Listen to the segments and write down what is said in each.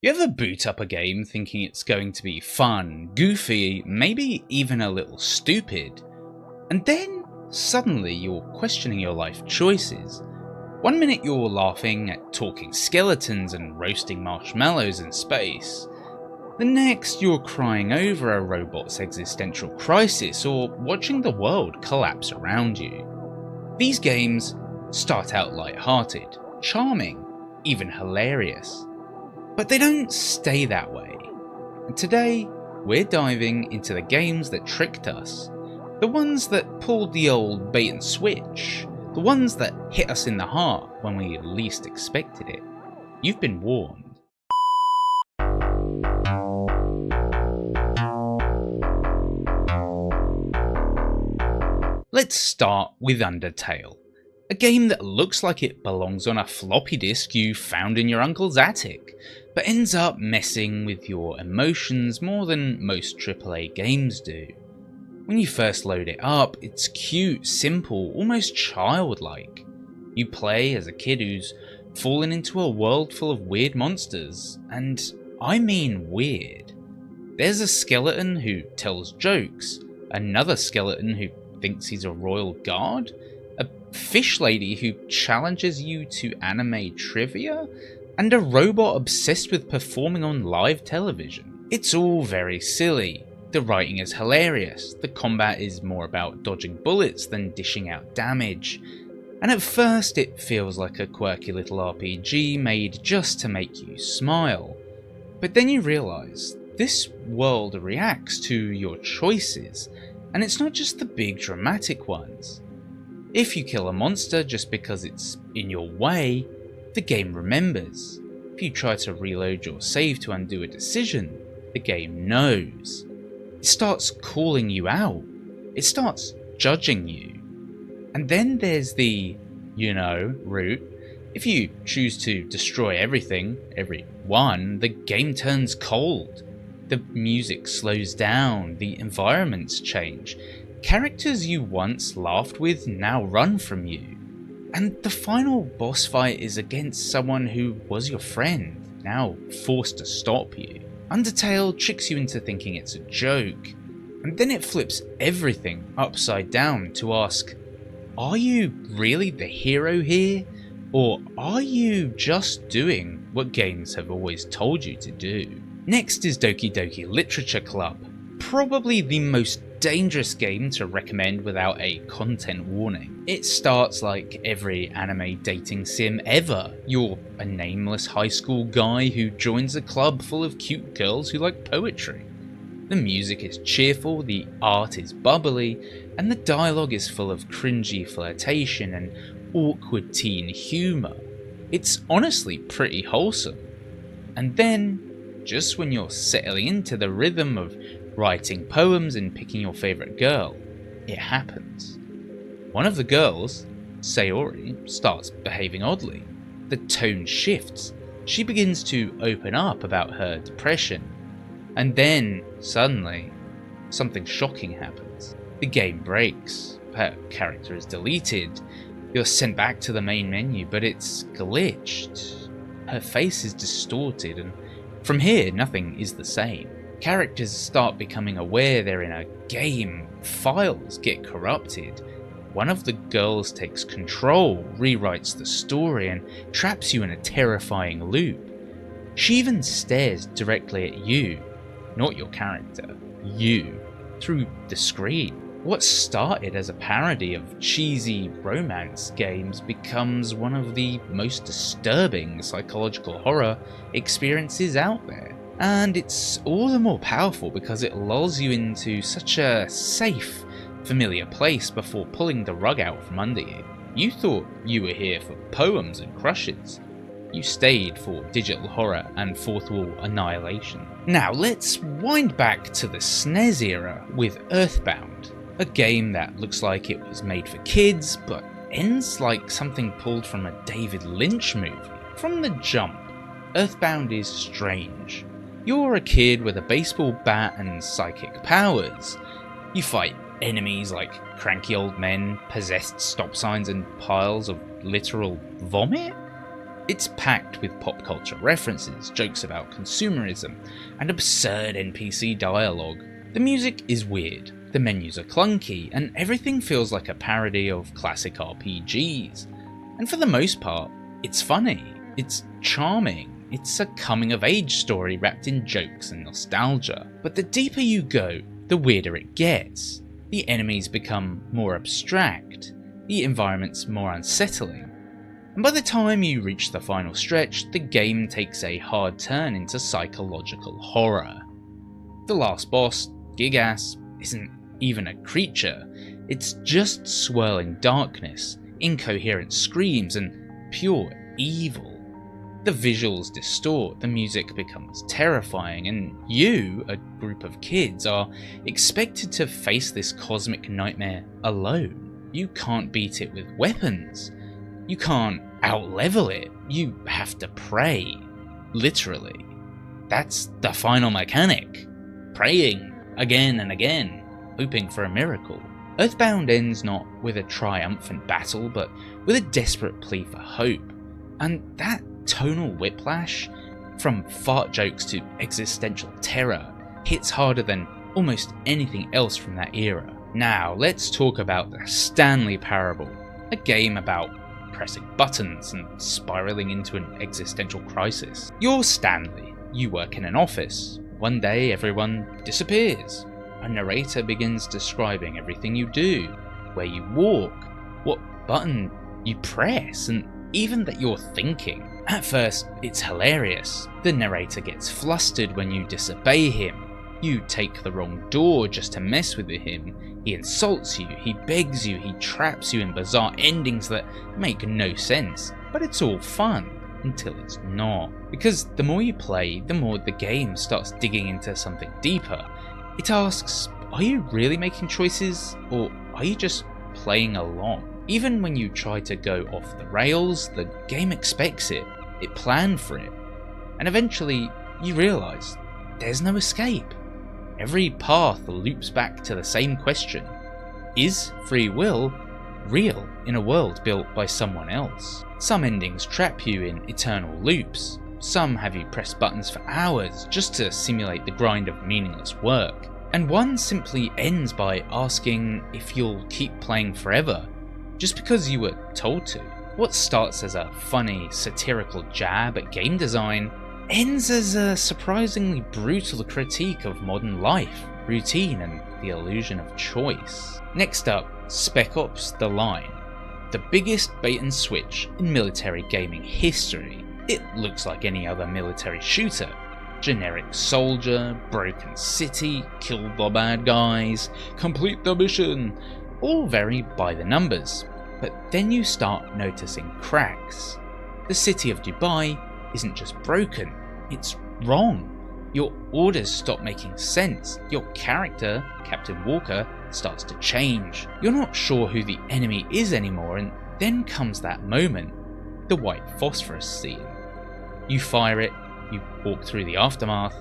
You ever boot up a game thinking it's going to be fun, goofy, maybe even a little stupid, and then suddenly you're questioning your life choices? One minute you're laughing at talking skeletons and roasting marshmallows in space. The next you're crying over a robot's existential crisis or watching the world collapse around you. These games start out light-hearted, charming, even hilarious. But they don't stay that way. And today, we're diving into the games that tricked us. The ones that pulled the old bait and switch. The ones that hit us in the heart when we least expected it. You've been warned. Let's start with Undertale. A game that looks like it belongs on a floppy disk you found in your uncle's attic, but ends up messing with your emotions more than most AAA games do. When you first load it up, it's cute, simple, almost childlike. You play as a kid who's fallen into a world full of weird monsters, and I mean weird. There's a skeleton who tells jokes, another skeleton who thinks he's a royal guard, a fish lady who challenges you to anime trivia, and a robot obsessed with performing on live television. It's all very silly. The writing is hilarious, the combat is more about dodging bullets than dishing out damage, and at first it feels like a quirky little RPG made just to make you smile. But then you realise, this world reacts to your choices, and it's not just the big dramatic ones. If you kill a monster just because it's in your way, the game remembers. If you try to reload your save to undo a decision, the game knows. It starts calling you out. It starts judging you. And then there's the, route. If you choose to destroy everything, everyone, the game turns cold. The music slows down, the environments change. Characters you once laughed with now run from you. And the final boss fight is against someone who was your friend, now forced to stop you. Undertale tricks you into thinking it's a joke, and then it flips everything upside down to ask, are you really the hero here? Or are you just doing what games have always told you to do? Next is Doki Doki Literature Club, probably the most dangerous game to recommend without a content warning. It starts like every anime dating sim ever. You're a nameless high school guy who joins a club full of cute girls who like poetry. The music is cheerful, the art is bubbly, and the dialogue is full of cringy flirtation and awkward teen humour. It's honestly pretty wholesome. And then, just when you're settling into the rhythm of writing poems and picking your favourite girl, it happens. One of the girls, Sayori, starts behaving oddly. The tone shifts. She begins to open up about her depression. And then, suddenly, something shocking happens. The game breaks. Her character is deleted. You're sent back to the main menu, but it's glitched. Her face is distorted, and from here, nothing is the same. Characters start becoming aware they're in a game, files get corrupted. One of the girls takes control, rewrites the story, and traps you in a terrifying loop. She even stares directly at you, not your character, you, through the screen. What started as a parody of cheesy romance games becomes one of the most disturbing psychological horror experiences out there. And it's all the more powerful because it lulls you into such a safe, familiar place before pulling the rug out from under you. You thought you were here for poems and crushes. You stayed for digital horror and fourth wall annihilation. Now let's wind back to the SNES era with EarthBound, a game that looks like it was made for kids, but ends like something pulled from a David Lynch movie. From the jump, EarthBound is strange. You're a kid with a baseball bat and psychic powers. You fight enemies like cranky old men, possessed stop signs, and piles of literal vomit? It's packed with pop culture references, jokes about consumerism, and absurd NPC dialogue. The music is weird, the menus are clunky, and everything feels like a parody of classic RPGs. And for the most part, it's funny, it's charming, it's a coming-of-age story wrapped in jokes and nostalgia. But the deeper you go, the weirder it gets. The enemies become more abstract, the environment's more unsettling, and by the time you reach the final stretch, the game takes a hard turn into psychological horror. The last boss, Gigas, isn't even a creature, it's just swirling darkness, incoherent screams, and pure evil. The visuals distort, the music becomes terrifying, and you, a group of kids, are expected to face this cosmic nightmare alone. You can't beat it with weapons. You can't out-level it. You have to pray. Literally. That's the final mechanic. Praying again and again, hoping for a miracle. EarthBound ends not with a triumphant battle, but with a desperate plea for hope. And that tonal whiplash, from fart jokes to existential terror, hits harder than almost anything else from that era. Now, let's talk about the Stanley Parable, a game about pressing buttons and spiraling into an existential crisis. You're Stanley. You work in an office. One day, everyone disappears. A narrator begins describing everything you do, where you walk, what button you press, and even that you're thinking. At first, it's hilarious. The narrator gets flustered when you disobey him. You take the wrong door just to mess with him. He insults you, he begs you, he traps you in bizarre endings that make no sense. But it's all fun, until it's not. Because the more you play, the more the game starts digging into something deeper. It asks, are you really making choices, or are you just playing along? Even when you try to go off the rails, the game expects it. It planned for it. And eventually, you realise there's no escape. Every path loops back to the same question. Is free will real in a world built by someone else? Some endings trap you in eternal loops. Some have you press buttons for hours just to simulate the grind of meaningless work. And one simply ends by asking if you'll keep playing forever, just because you were told to. What starts as a funny, satirical jab at game design ends as a surprisingly brutal critique of modern life, routine, and the illusion of choice. Next up, Spec Ops: The Line, the biggest bait and switch in military gaming history. It looks like any other military shooter. Generic soldier, broken city, kill the bad guys, complete the mission, all very by the numbers. But then you start noticing cracks. The city of Dubai isn't just broken, it's wrong. Your orders stop making sense. Your character, Captain Walker, starts to change. You're not sure who the enemy is anymore, and then comes that moment, the white phosphorus scene. You fire it, you walk through the aftermath,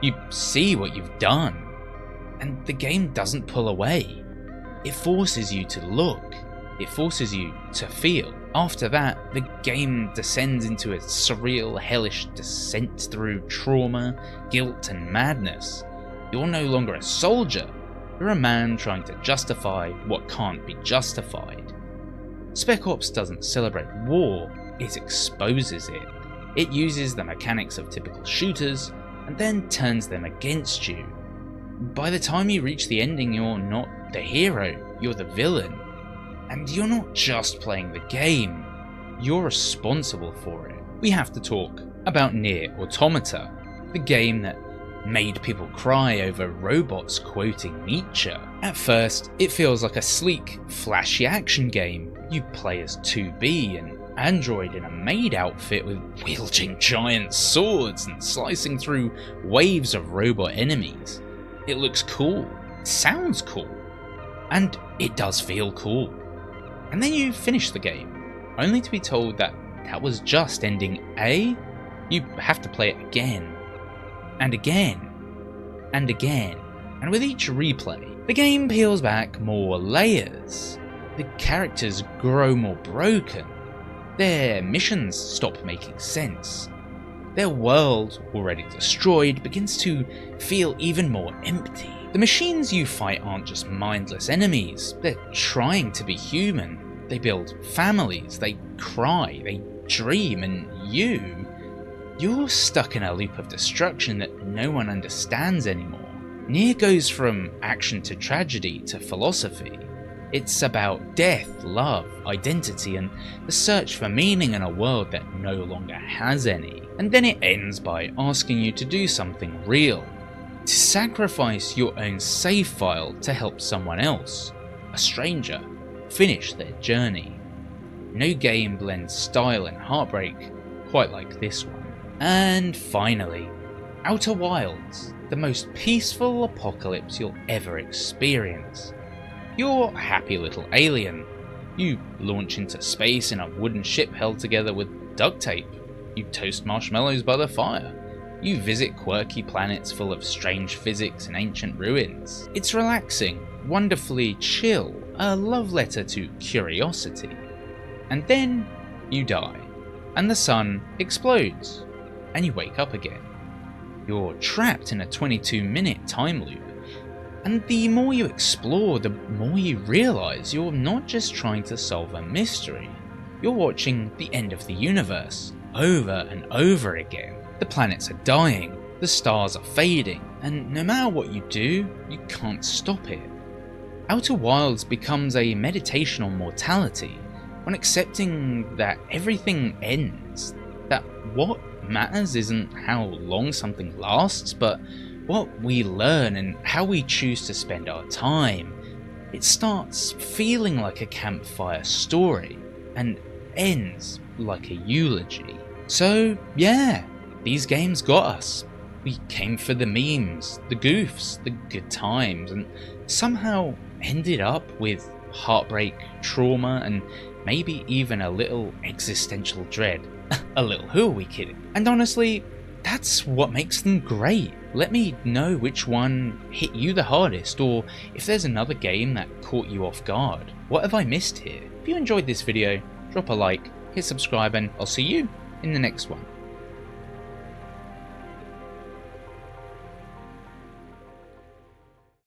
you see what you've done, and the game doesn't pull away. It forces you to look. It forces you to feel. After that, the game descends into a surreal, hellish descent through trauma, guilt, and madness. You're no longer a soldier. You're a man trying to justify what can't be justified. Spec Ops doesn't celebrate war, it exposes it. It uses the mechanics of typical shooters, and then turns them against you. By the time you reach the ending, you're not the hero, you're the villain. And you're not just playing the game, you're responsible for it. We have to talk about NieR Automata, the game that made people cry over robots quoting Nietzsche. At first, it feels like a sleek, flashy action game. You play as 2B, an android in a maid outfit with wielding giant swords and slicing through waves of robot enemies. It looks cool, it sounds cool, and it does feel cool. And then you finish the game, only to be told that that was just ending A. You have to play it again, and again, and again. And with each replay, the game peels back more layers. The characters grow more broken. Their missions stop making sense. Their world, already destroyed, begins to feel even more empty. The machines you fight aren't just mindless enemies, they're trying to be human. They build families, they cry, they dream, and you're stuck in a loop of destruction that no one understands anymore. NieR goes from action to tragedy to philosophy. It's about death, love, identity, and the search for meaning in a world that no longer has any. And then it ends by asking you to do something real. To sacrifice your own save file to help someone else, a stranger, finish their journey. No game blends style and heartbreak quite like this one. And finally, Outer Wilds, the most peaceful apocalypse you'll ever experience. You're a happy little alien. You launch into space in a wooden ship held together with duct tape. You toast marshmallows by the fire. You visit quirky planets full of strange physics and ancient ruins. It's relaxing, wonderfully chill, a love letter to curiosity. And then you die, and the sun explodes, and you wake up again. You're trapped in a 22-minute time loop. And the more you explore, the more you realise you're not just trying to solve a mystery. You're watching the end of the universe, over and over again. The planets are dying, the stars are fading, and no matter what you do, you can't stop it. Outer Wilds becomes a meditation on mortality, on accepting that everything ends, that what matters isn't how long something lasts, but what we learn and how we choose to spend our time. It starts feeling like a campfire story, and ends like a eulogy. So yeah, these games got us. We came for the memes, the goofs, the good times, and somehow ended up with heartbreak, trauma, and maybe even a little existential dread. A little, who are we kidding? And honestly, that's what makes them great. Let me know which one hit you the hardest, or if there's another game that caught you off guard. What have I missed here? If you enjoyed this video, drop a like, hit subscribe, and I'll see you in the next one.